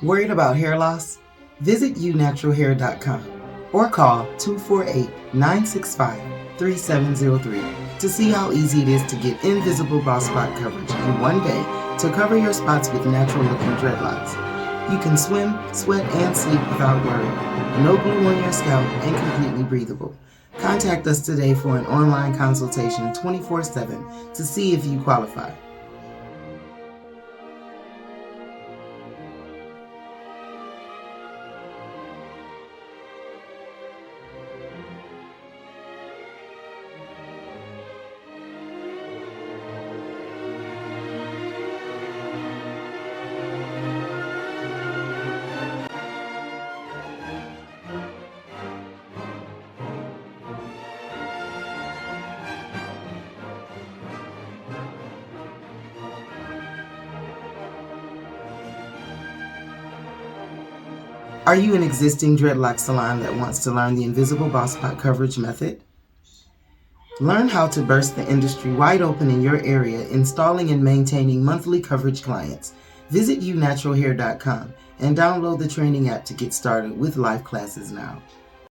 Worried about hair loss? Visit younaturalhair.com or call 248-965-3703 to see how easy it is to get invisible bald spot coverage in one day to cover your spots with natural-looking dreadlocks. You can swim, sweat, and sleep without worry. No glue on your scalp and completely breathable. Contact us today for an online consultation 24/7 to see if you qualify. Are you an existing dreadlock salon that wants to learn the invisible bald spot coverage method? Learn how to burst the industry wide open in your area, installing and maintaining monthly coverage clients. Visit younaturalhair.com and download the training app to get started with live classes now.